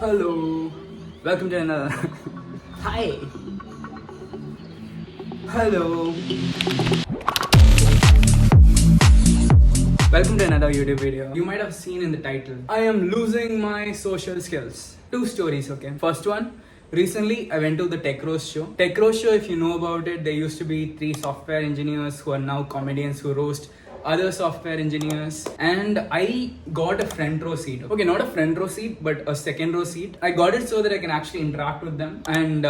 Hello. Welcome to another. Hi. Hello. Welcome to another YouTube video. You might have seen in the title, I am losing my social skills. Two stories, okay? First one, recently I went to the Tech Roast show. Tech Roast show, if you know about it, there used to be 3 software engineers who are now comedians who roast other software engineers, and I got a front row seat. Okay, not a front row seat, but a second row seat. I got it so that I can actually interact with them and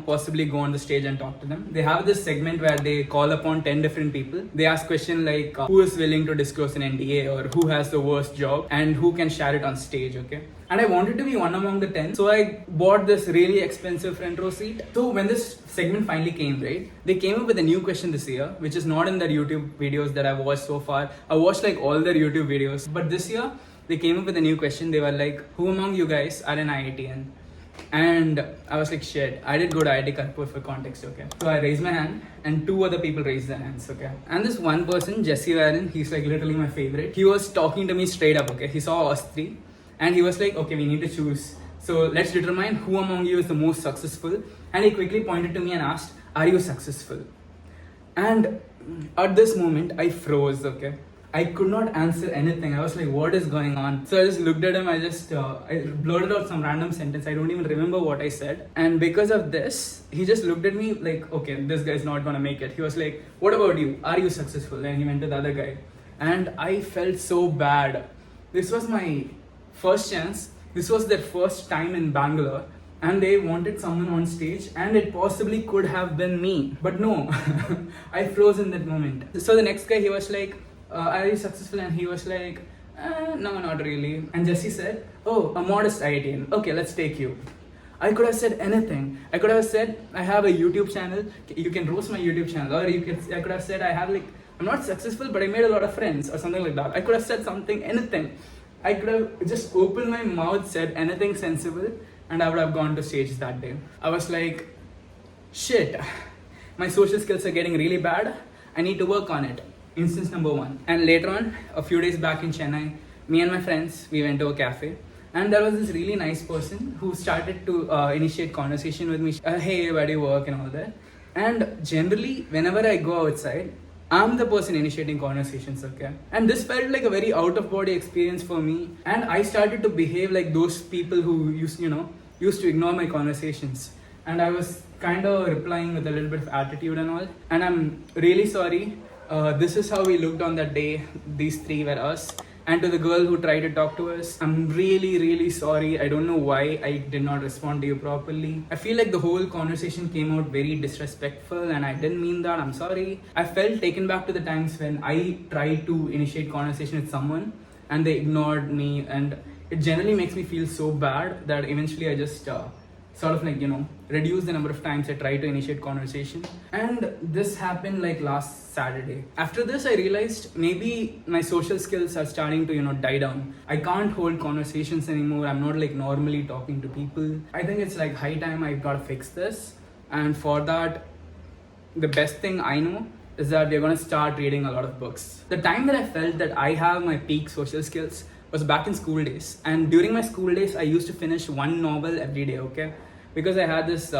possibly go on the stage and talk to them. They have this segment where they call upon 10 different people. They ask questions like who is willing to disclose an NDA, or who has the worst job, and who can share it on stage. Okay, and I wanted to be one among the 10, so I bought this really expensive front row seat. So when this segment finally came, right, they came up with a new question this year, which is not in their YouTube videos that I've watched so far. I watched like all their YouTube videos, but this year they came up with a new question. They were like, who among you guys are an IITian? And I was like, shit, I did go to IIT Kanpur for context, okay? So I raised my hand and 2 other people raised their hands, okay? And this one person, Jesse Warren, he's like literally my favorite. He was talking to me straight up, okay? He saw us 3 and he was like, okay, we need to choose. So let's determine who among you is the most successful. And he quickly pointed to me and asked, are you successful? And at this moment, I froze, okay? I could not answer anything. I was like, what is going on? So I just looked at him. I blurted out some random sentence. I don't even remember what I said. And because of this, he just looked at me like, okay, this guy's not gonna make it. He was like, what about you? Are you successful? And he went to the other guy. And I felt so bad. This was my first chance. This was their first time in Bangalore. And they wanted someone on stage, and it possibly could have been me. But no, I froze in that moment. So the next guy, he was like, are you successful? And he was like, no, not really. And Jesse said, oh, a modest IITian. Okay, let's take you. I could have said anything. I could have said, I have a YouTube channel. You can roast my YouTube channel. Or I could have said, I'm not successful, but I made a lot of friends, or something like that. I could have said something, anything. I could have just opened my mouth, said anything sensible, and I would have gone to stage that day. I was like, shit, my social skills are getting really bad. I need to work on it. Instance number 1. And later on, a few days back in Chennai, me and my friends, we went to a cafe. And there was this really nice person who started to initiate conversation with me. Hey, where do you work and all that. And generally, whenever I go outside, I'm the person initiating conversations, okay? And this felt like a very out-of-body experience for me. And I started to behave like those people who used to ignore my conversations. And I was kind of replying with a little bit of attitude and all. And I'm really sorry. This is how we looked on that day. These 3 were us. And to the girl who tried to talk to us, I'm really, really sorry. I don't know why I did not respond to you properly. I feel like the whole conversation came out very disrespectful, and I didn't mean that. I'm sorry. I felt taken back to the times when I tried to initiate conversation with someone and they ignored me, and it generally makes me feel so bad that eventually I just reduce the number of times I try to initiate conversation. And this happened like last Saturday. After this, I realized maybe my social skills are starting to die down. I can't hold conversations anymore. I'm not like normally talking to people. I think it's like high time I've got to fix this. And for that, the best thing I know is that we're going to start reading a lot of books. The time that I felt that I have my peak social skills was back in school days. And during my school days, I used to finish 1 novel every day, okay? Because I had this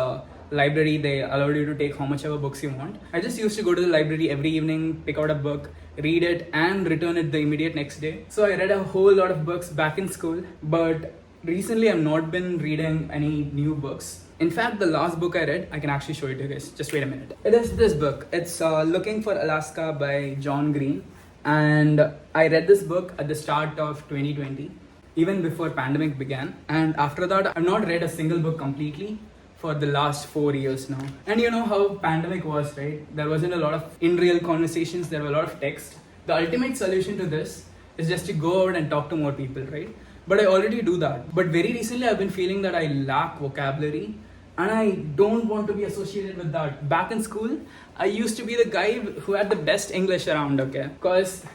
library, they allowed you to take how much ever books you want. I just used to go to the library every evening, pick out a book, read it, and return it the immediate next day. So I read a whole lot of books back in school, but recently I've not been reading any new books. In fact, the last book I read, I can actually show it to you guys. Just wait a minute. It is this book. It's Looking for Alaska by John Green. And I read this book at the start of 2020, even before pandemic began. And after that, I've not read a single book completely for the last 4 years now. And you know how pandemic was, right? There wasn't a lot of in-real conversations. There were a lot of text. The ultimate solution to this is just to go out and talk to more people, right? But I already do that. But very recently, I've been feeling that I lack vocabulary. And I don't want to be associated with that. Back in school, I used to be the guy who had the best English around, okay? Because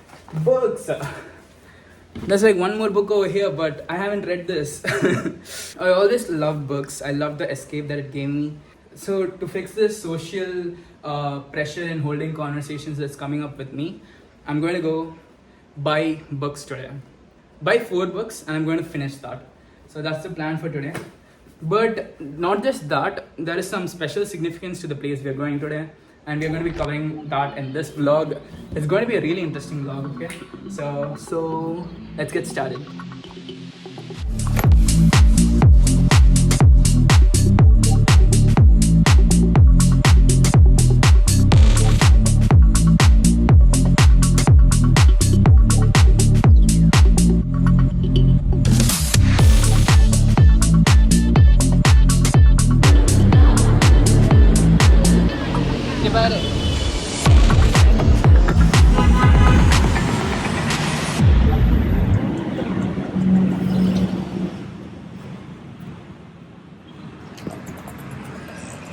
books. There's like one more book over here, but I haven't read this. I always loved books. I loved the escape that it gave me. So to fix this social pressure in holding conversations that's coming up with me, I'm going to go buy books today. Buy 4 books and I'm going to finish that. So that's the plan for today. But not just that, there is some special significance to the place we are going today, and we're going to be covering that in this vlog. It's going to be a really interesting vlog, okay? So let's get started.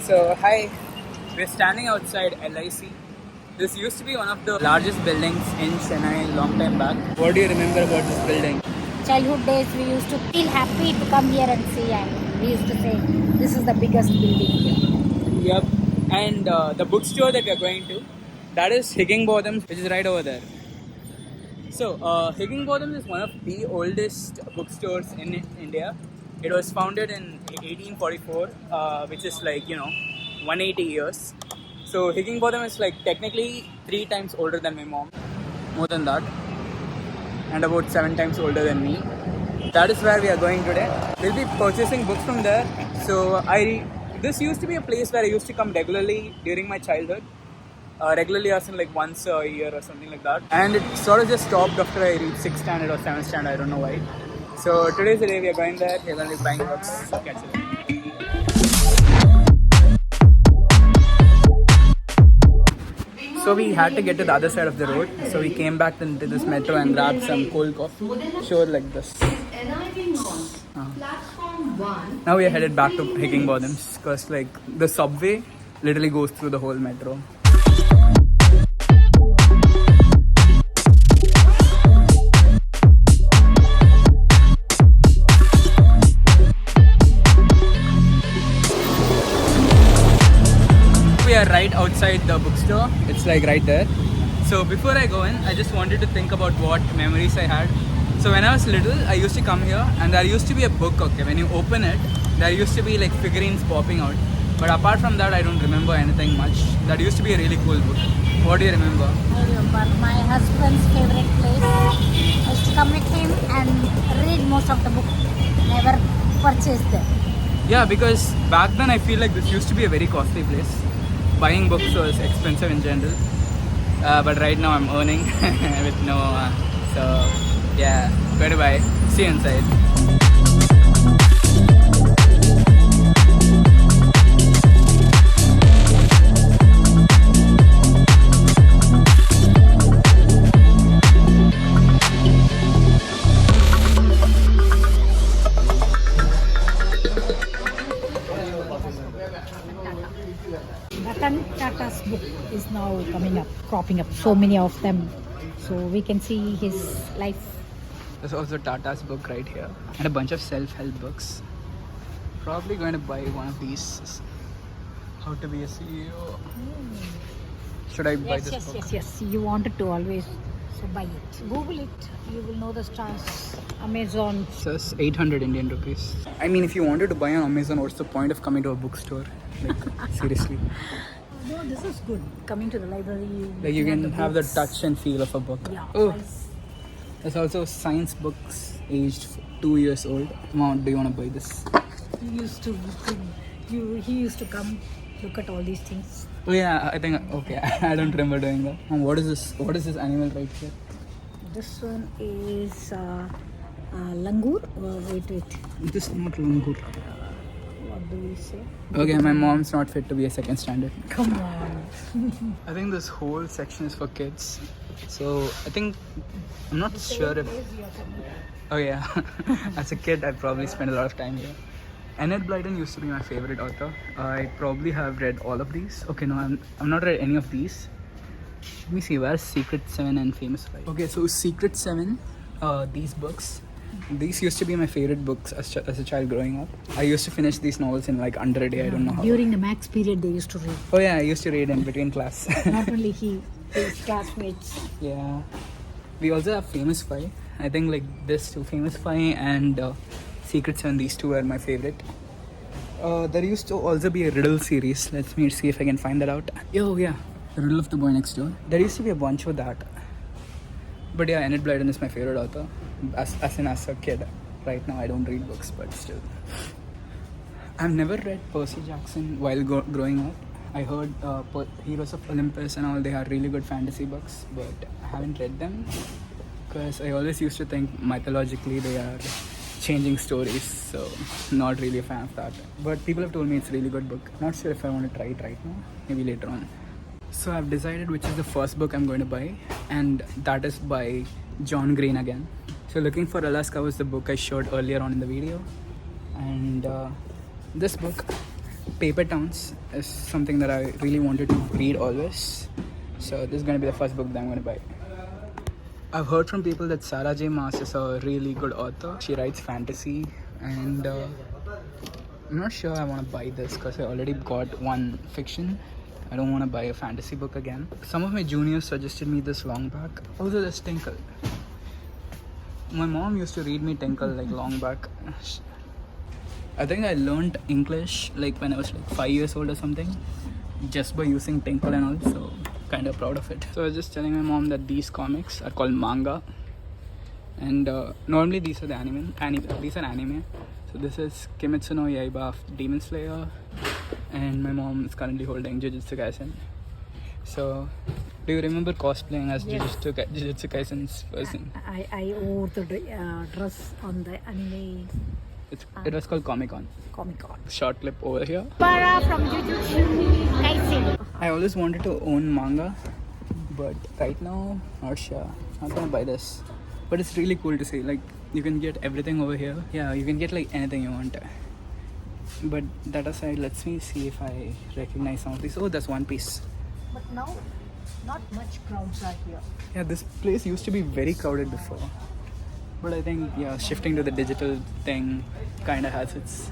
So hi, we're standing outside LIC. This used to be one of the largest buildings in Chennai long time back. What do you remember about this building? Childhood days, we used to feel happy to come here and see, and we used to say, this is the biggest building here. Yep. And the bookstore that we're going to, that is Higginbotham's, which is right over there. So Higginbotham is one of the oldest bookstores in India. It was founded in 1844, which is like, 180 years. So Higginbotham is like technically 3 times older than my mom, more than that, and about 7 times older than me. That is where we are going today. We'll be purchasing books from there. So this used to be a place where I used to come regularly during my childhood. Regularly as in like once a year or something like that. And it sort of just stopped after I reached 6th standard or 7th standard, I don't know why. So today's the day we are going there. We're going to be buying books. So catch it. So we had to get to the other side of the road. So we came back into this metro and grabbed some cold coffee. Sure, like this. Now we are headed back to Higginbotham's because like the subway literally goes through the whole metro. We are right outside the bookstore. It's like right there. So before I go in, I just wanted to think about what memories I had. So when I was little, I used to come here and there used to be a book, okay? When you open it, there used to be like figurines popping out. But apart from that, I don't remember anything much. That used to be a really cool book. What do you remember? I remember my husband's favorite place. I used to come with him and read most of the book. Never purchased them. Yeah, because back then I feel like this used to be a very costly place. Buying books was expensive in general. But right now I'm earning with no... so yeah, going to buy. See you inside. Ratan Tata's book is now cropping up, so many of them. So we can see his life. There's also Tata's book right here. And a bunch of self-help books. Probably going to buy one of these. How to be a CEO. Should I buy this book? Yes. You wanted to always, so buy it. Google it. You will know the stars. Amazon. It says 800 Indian rupees. I mean, if you wanted to buy on Amazon, what's the point of coming to a bookstore? Like, seriously. No, this is good. Coming to the library. Like, you can have the touch and feel of a book. Yeah. Oh, Nice. there's also science books aged 2 years old. Mom, do you want to buy this? He used to come look at all these things. Oh yeah, I think, okay, I don't remember doing that. Mom, what is this? What is this animal right here? This one is langur. Wait. This is not langur. What do we say? Okay, my mom's not fit to be a second standard. Come on. I think this whole section is for kids. So I think, I'm not sure if... Oh yeah, as a kid I probably spent a lot of time here. Enid Blyton used to be my favorite author. I probably have read all of these. Okay, no, I'm not read any of these. Let me see, where's Secret 7 and Famous 5? Okay, so Secret 7, these books. These used to be my favorite books as a child growing up. I used to finish these novels in like under a day, I don't know how. During the max period they used to read. Oh yeah, I used to read in between class. Not only he, his classmates. Yeah. We also have Famous 5. I think like this too, Famous 5 and Secret 7, these two are my favorite. There used to also be a riddle series. Let me see if I can find that out. Oh yeah, the Riddle of the Boy Next Door. There used to be a bunch of that. But yeah, Enid Blyton is my favorite author. As a kid. Right now I don't read books, but still. I've never read Percy Jackson while growing up. I heard Heroes of Olympus and all, they are really good fantasy books, but I haven't read them because I always used to think mythologically they are changing stories, so not really a fan of that. But people have told me it's a really good book. Not sure if I want to try it right now, maybe later on. So I've decided which is the first book I'm going to buy, and that is by John Green again. So Looking for Alaska was the book I showed earlier on in the video, and this book, Paper Towns, is something that I really wanted to read always. So this is going to be the first book that I'm going to buy. I've heard from people that Sarah J. Maas is a really good author. She writes fantasy, and I'm not sure I want to buy this because I already got one fiction. I don't want to buy a fantasy book again. Some of my juniors suggested me this long back. Also, there's Tinkle. My mom used to read me Tinkle like long back. I think I learned English like when I was like 5 years old or something, just by using Tinkle and all, so kind of proud of it. So I was just telling my mom that these comics are called manga, and normally these are the anime. These are anime. So this is Kimetsu no Yaiba of Demon Slayer, and my mom is currently holding Jujutsu Kaisen. So do you remember cosplaying as Jujutsu Kaisen's person? I wore the dress on the anime. It was called Comic-Con. Comic-Con. Short clip over here. Para from Jujutsu Kaisen. I always wanted to own manga, but right now, not sure. Not gonna buy this. But it's really cool to see. Like, you can get everything over here. Yeah, you can get like anything you want. But that aside, let's me see if I recognize some of these. Oh, that's One Piece. But now, not much crowds are here. Yeah, this place used to be very crowded before. But I think, yeah, shifting to the digital thing kind of has its...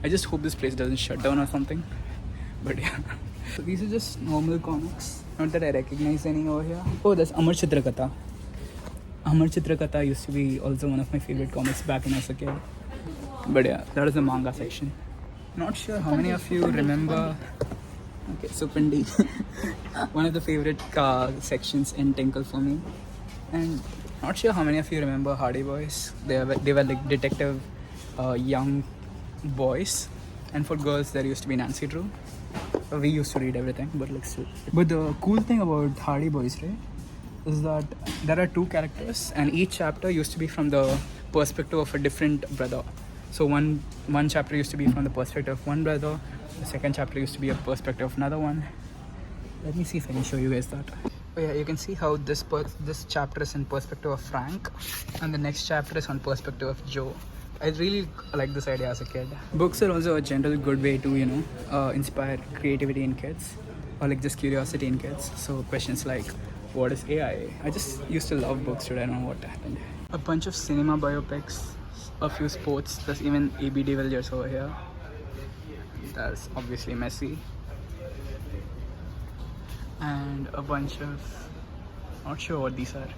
I just hope this place doesn't shut down or something. But yeah. So these are just normal comics. Not that I recognize any over here. Oh, there's Amar Chitrakatha. Amar Chitrakatha used to be also one of my favorite comics back when I was a kid. But yeah, that is the manga section. Not sure how many of you remember... Okay, so Pindi. One of the favorite sections in Tinkle for me. And not sure how many of you remember Hardy Boys. They were like detective young boys. And for girls, there used to be Nancy Drew. We used to read everything, but like still. But the cool thing about Hardy Boys, right, is that there are two characters, and each chapter used to be from the perspective of a different brother. So one chapter used to be from the perspective of one brother. The second chapter used to be a perspective of another one. Let me see if I can show you guys that. Oh yeah, you can see how this chapter is in perspective of Frank, and the next chapter is on perspective of Joe. I really like this idea as a kid. Books are also a general good way to, inspire creativity in kids, or like just curiosity in kids. So questions like, what is AI? I just used to love books, I don't know what happened. A bunch of cinema biopics, a few sports, there's even A.B. de Villiers over here. That's obviously Messi. And a bunch of, not sure what these are.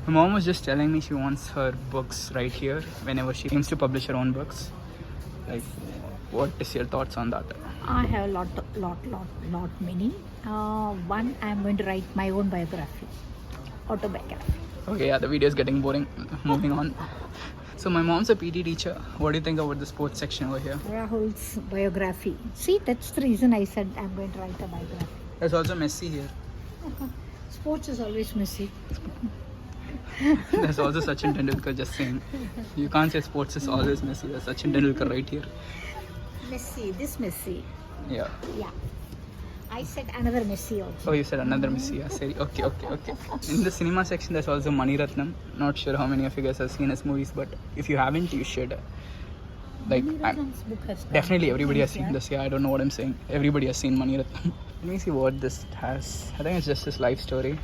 My mom was just telling me she wants her books right here whenever she aims to publish her own books. Like, what is your thoughts on that? I have lot many. One, I'm going to write my own biography, autobiography. Okay, yeah, the video is getting boring. Moving on. So my mom's a PT teacher. What do you think about the sports section over here? Rahul's biography. See, that's the reason I said I'm going to write a biography. There's also Messi here. Sports is always messy. There's also Sachin Tendulkar, just saying. You can't say sports is always Messi. There's Sachin Tendulkar right here. Messi, this Messi. Yeah. Yeah. I said another Messi also. Oh, you said another Messi. Yeah, sorry. Okay. In the cinema section, there's also Mani Ratnam. Not sure how many of you guys have seen his movies, but if you haven't, you should. Like, definitely everybody has seen this. Yeah, I don't know what I'm saying. Everybody has seen Mani Ratnam. Let me see what this has. I think it's just his life story.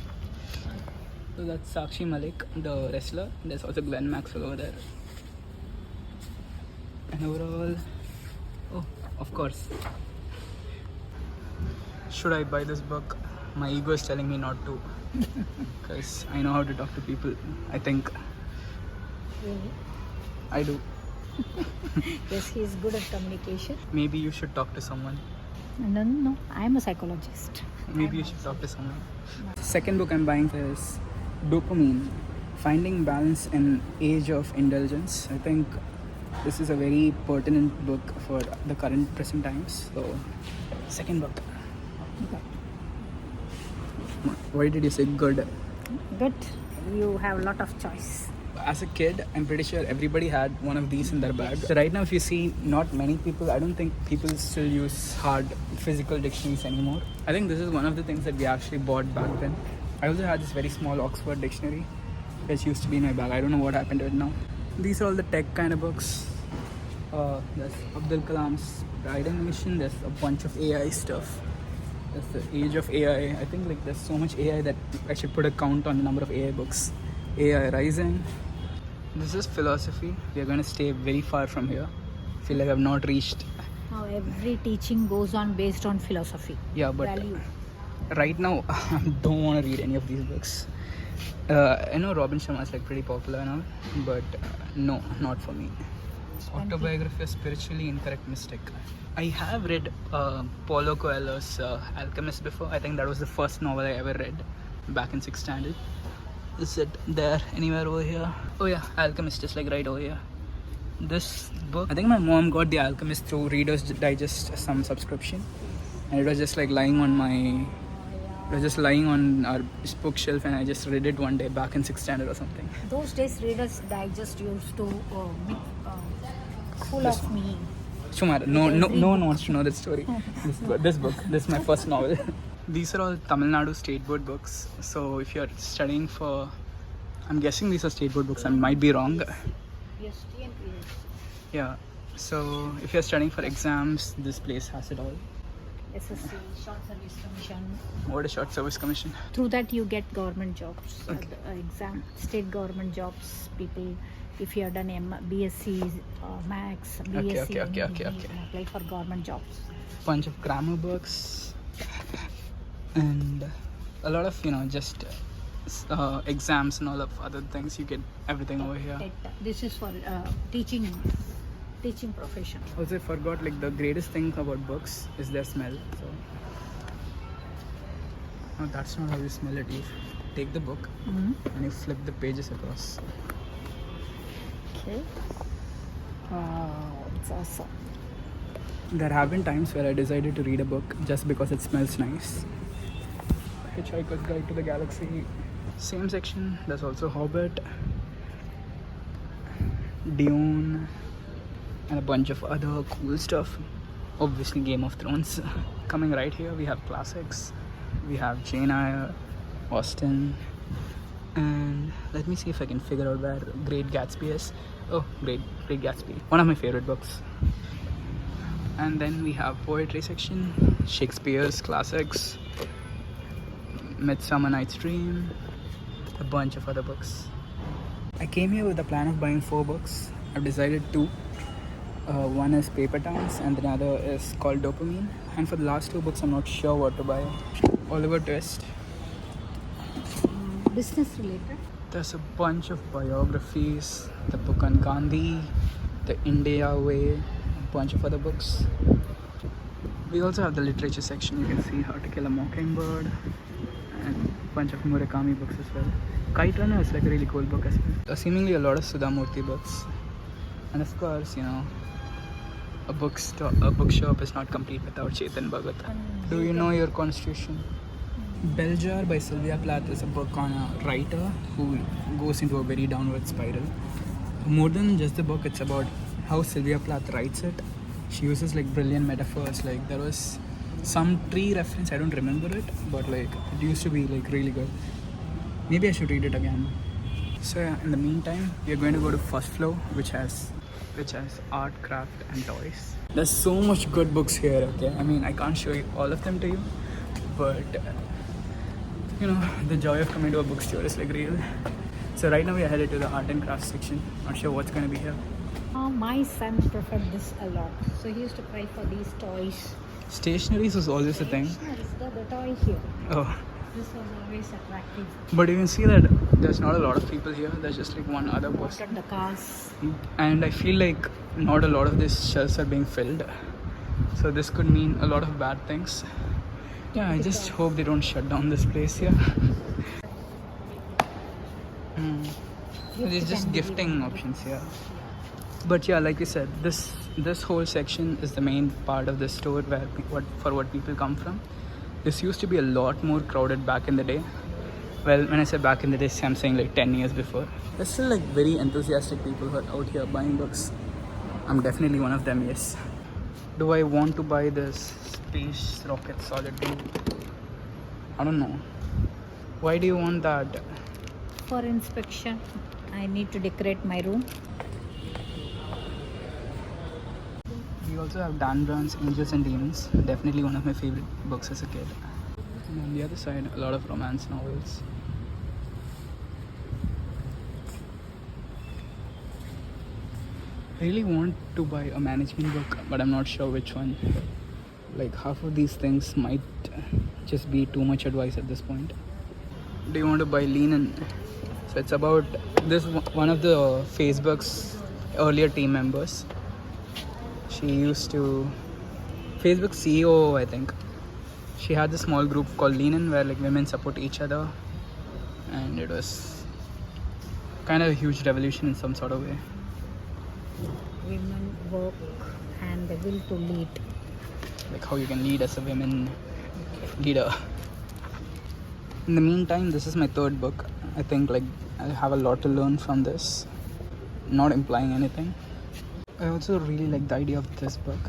So that's Sakshi Malik, the wrestler. There's also Glenn Maxwell over there. And overall, oh, of course. Should I buy this book? My ego is telling me not to. Because I know how to talk to people, I think. I do. Yes, he is good at communication. Maybe you should talk to someone. No, I am a psychologist. Maybe you should talk to someone. Second book I'm buying is Dopamine, Finding Balance in Age of Indulgence. I think this is a very pertinent book for the current present times. So, second book. Okay. Why did you say good? Good. You have a lot of choice. As a kid, I'm pretty sure everybody had one of these in their bag. So right now, if you see, not many people, I don't think people still use hard physical dictionaries anymore. I think this is one of the things that we actually bought back then. I also had this very small Oxford dictionary, which used to be in my bag. I don't know what happened to it now. These are all the tech kind of books. There's Abdul Kalam's Riding Mission. There's a bunch of AI stuff. There's the age of AI. I think like there's so much AI that I should put a count on the number of AI books. AI Rising. This is philosophy. We are going to stay very far from here. Feel like I've not reached. Now every teaching goes on based on philosophy. Yeah, but Value. right now I don't want to read any of these books. I know Robin Sharma is like pretty popular and all, but no, not for me. Autobiography of Spiritually Incorrect Mystic. I have read Paulo Coelho's Alchemist before. I think that was the first novel I ever read back in 6th standard. Is it there anywhere over here? Oh yeah, Alchemist is like right over here. This book, I think my mom got The Alchemist through Reader's Digest, some subscription, and it was just like lying on our bookshelf, and I just read it one day back in 6th standard or something. Those days, Reader's Digest used to be full of me. Shumar, no one wants to know that story. This book, this is my first novel. These are all Tamil Nadu State Board books. So if you're studying for, I'm guessing these are State Board books. I might be wrong. Yes, TNPS. Yeah. So if you're studying for exams, this place has it all. SSC, Short Service Commission. What is Short Service Commission? Through that you get government jobs. Okay. Exam, state government jobs. People, if you have done BSc, Max, BSc, Okay. you can apply for government jobs. Bunch of grammar books. And a lot of, just exams and all of other things. You get everything over here. This is for teaching profession. Also, I forgot, like, the greatest thing about books is their smell. So, no, that's not how you smell it. You take the book and you flip the pages across. Okay. Wow, it's awesome. There have been times where I decided to read a book just because it smells nice. Hitchhiker's Guide to the Galaxy. Same section. There's also Hobbit, Dune, and a bunch of other cool stuff. Obviously Game of Thrones. Coming right here, we have classics. We have Jane Eyre, Austen, and let me see if I can figure out where Great Gatsby is. Oh, Great Gatsby. One of my favorite books. And then we have poetry section, Shakespeare's classics, Midsummer Night's Dream, a bunch of other books. I came here with the plan of buying 4 books. I've decided 2. One is Paper Towns and the other is called Dopamine. And for the last 2 books, I'm not sure what to buy. Oliver Twist. Business related. There's a bunch of biographies, the book on Gandhi, the India Way, a bunch of other books. We also have the literature section. You can see How to Kill a Mockingbird and a bunch of Murakami books as well. Kite Runner is like a really cool book as well. Seemingly a lot of Sudhamurthy books. And of course, a bookshop is not complete without Chetan Bhagat. Do you know your constitution? Bell Jar by Sylvia Plath is a book on a writer who goes into a very downward spiral. More than just the book, it's about how Sylvia Plath writes it. She uses like brilliant metaphors. Like there was some tree reference, I don't remember it, but like it used to be like really good. Maybe I should read it again. So yeah, in the meantime, we are going to go to first floor, which has art, craft and toys. There's so much good books here, okay? I mean, I can't show you all of them to you, but the joy of coming to a bookstore is like real. So right now we are headed to the art and craft section. Not sure what's going to be here. My son preferred this a lot. So he used to cry for these toys. Stationaries was always a thing. Stationaries, the toy here. Oh, This was always attractive. But you can see that there's not a lot of people here. There's just like one other Look person. at the cars. And I feel like not a lot of these shelves are being filled. So this could mean a lot of bad things. Yeah, I just hope they don't shut down this place here. There's just gifting options here. But yeah, like you said, this whole section is the main part of the store where what people come from. This used to be a lot more crowded back in the day. Well, when I say back in the day, I'm saying like 10 years before. There's still like very enthusiastic people who are out here buying books. I'm definitely one of them, yes. Do I want to buy this Space Rocket Solid Blue? I don't know. Why do you want that? For inspection, I need to decorate my room. We also have Dan Brown's Angels and Demons. Definitely one of my favorite books as a kid. And on the other side, a lot of romance novels. I really want to buy a management book, but I'm not sure which one. Like half of these things might just be too much advice at this point. Do you want to buy Lean In? So it's about this one of the Facebook's earlier team members. She used to Facebook CEO, I think. She had this small group called Lean In where like women support each other, and it was kind of a huge revolution in some sort of way. Women work and the will to lead. Like how you can lead as a women leader. In the meantime, this is my third book. I think like I have a lot to learn from this. Not implying anything. I also really like the idea of this book.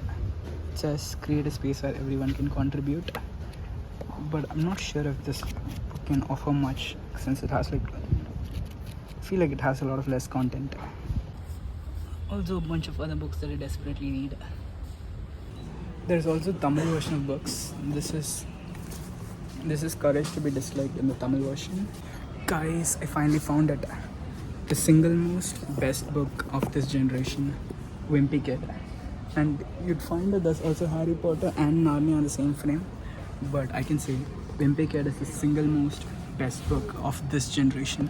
It says create a space where everyone can contribute. But I'm not sure if this book can offer much since it has like I feel like it has a lot of less content. Also a bunch of other books that I desperately need. There's also Tamil version of books. This is Courage to be Disliked in the Tamil version. Guys, I finally found it. The single most best book of this generation, Wimpy Kid. And you'd find that there's also Harry Potter and Narnia on the same frame. But I can say Wimpy Kid is the single most best book of this generation.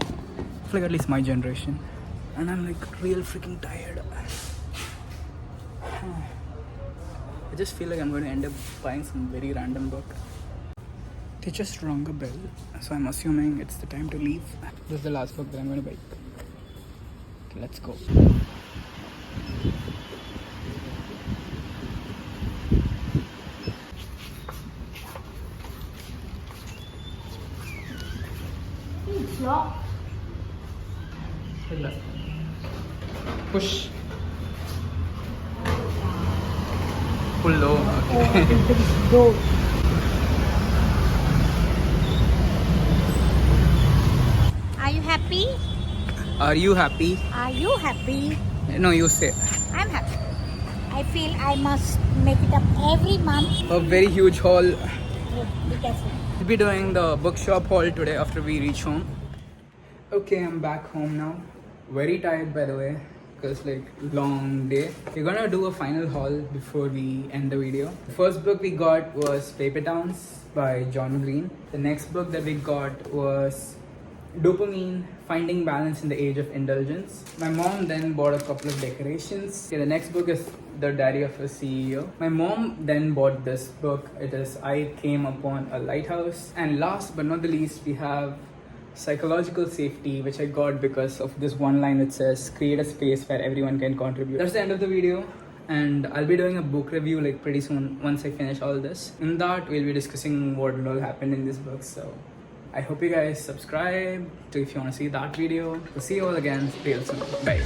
Like at least my generation. And I'm like real freaking tired. I just feel like I'm going to end up buying some very random book. They just rung a bell, so I'm assuming it's the time to leave. This is the last book that I'm going to buy. Okay, let's go. It's locked. Push. Pull low. Okay. Go. Are you happy? Are you happy? Are you happy? No, you say. I'm happy. I feel I must make it up every month. A very huge haul. Be careful. We'll be doing the bookshop haul today after we reach home. Okay, I'm back home now. Very tired by the way, because like long day. We're gonna do a final haul before we end the video. The first book we got was Paper Towns by John Green. The next book that we got was Dopamine, Finding Balance in the Age of Indulgence. My mom then bought a couple of decorations. Okay, the next book is The Diary of a CEO. My mom then bought this book. It is I Came Upon a Lighthouse. And last but not the least, we have Psychological Safety, which I got because of this one line that says create a space where everyone can contribute. That's the end of the video, and I'll be doing a book review like pretty soon once I finish all this. In that, we'll be discussing what all happened in this book. So I hope you guys subscribe to if you want to see that video. We'll see you all again real soon. Bye.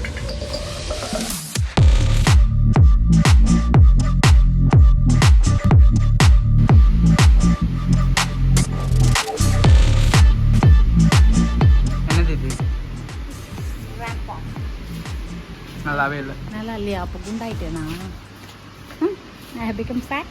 I have become fat.